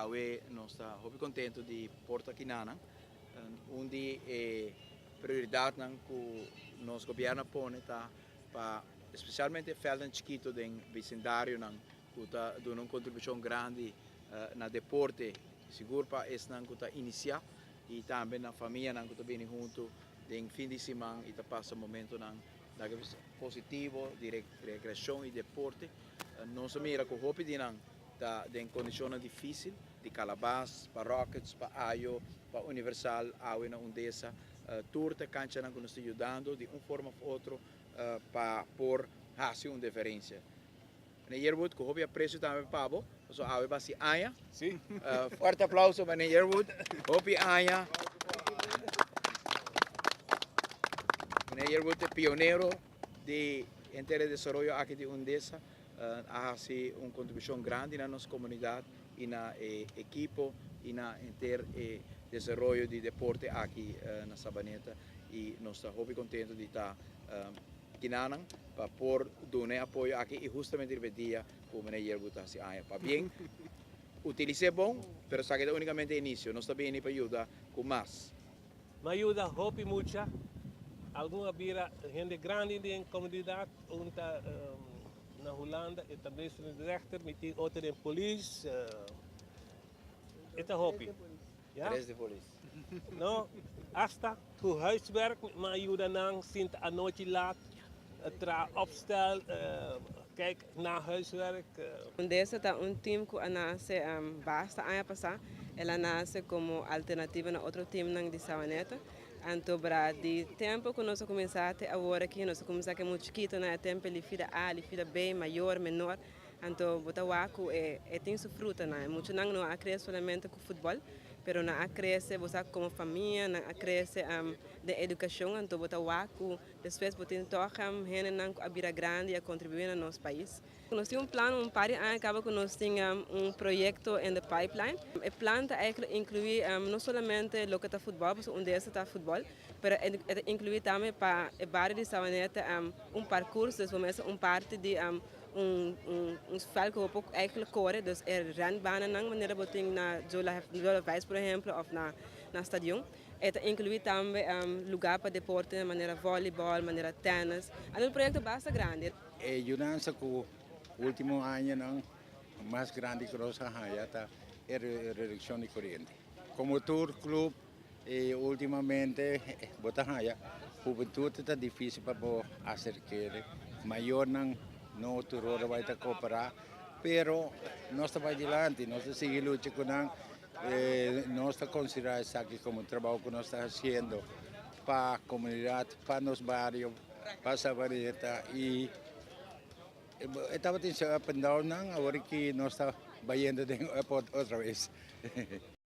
awe nós está muito contente de porta aqui nana, onde prioridade nan que nosso governo põe tá para especialmente veldnan chikito den bisindarionan que está dando uma contribuição grande na deporte, sigur para esnan que está inicia e também na famia nan que está bem junto den fim de semana e tá passa momento nan da positivo de recreação e deporte. Não se mira com hopi de nan da den condições difíceis de calabas, para rockets, para aio, para universal, aue na Undesa, turta cancha nan que nos está ajudando de uma forma ou outra para por fazer uma diferença. Na Yearwood, com hopi aprecio também Pablo, so aue basi aya. Sim. Forte aplauso para Yearwood, hopi aya. Yearwood é pioneiro de desarrollo aqui de Undesa, hace uma contribuição grande na nossa comunidade e na equipo e na desenvolvimento de deporte aqui na Sabaneta e nós estamos muito contentes de estar aqui para por dar apoio aqui e justamente el dia como na Yearwood assim para bem utilizar bom, pero sabe que unicamente início, nós estamos bem para ajudar com mais. Me ayuda hopi mucha. Alguma vira gente grande in comunidade, unta na Holanda, etablissement de rechter, met die outer in police, het hobby. Ja? Tres de police. No, hasta voor huiswerk, me ayuda nang sint a noite laat, tra opstel, kijk naar huiswerk. Undesa está team que nasce basta año pasado, ela nasce como alternativa na outro time nang de Sabaneta. Então, de tempo que nós começamos agora aqui, nós começamos muito chikito, né? Tempo ele fica A, ele fica B, maior, menor. Então, botar o aco tem sua fruta, né? Muito não cresce somente com futebol, mas não cresce você como família, não cresce de educação. Então, botar o aco, depois botar toca, gente não a vira grande a contribuir no nosso país. Nós temos plano, par de anos, acaba que nós temos projeto in the pipeline. O plano inclui não somente o que está futebol, porque Undesa está futebol, mas inclui também para o bairro de Sabaneta percurso, desde parte de spel que ook eigenlijk koren, dus renbanen nang wanneer we na Zola Wijs, por exemplo, of na stadion. Het inclui também lugar para deporte, maneira voleibol, maneira tennis. É um projeto bastante grande. É junança com o último ano não mais grande que nós está é redução de corrente. Como tour club ultimamente botar a juventude está difícil para fazer que maior não tudo vai estar cooperar, pero nós estamos adiante, nós seguimos lutando com nós está considerando Esaki como trabalho que nós estamos fazendo para a comunidade, para nos bairros, para a Sabaneta e estava tendo up and down agora que nós está vayendo de outra vez.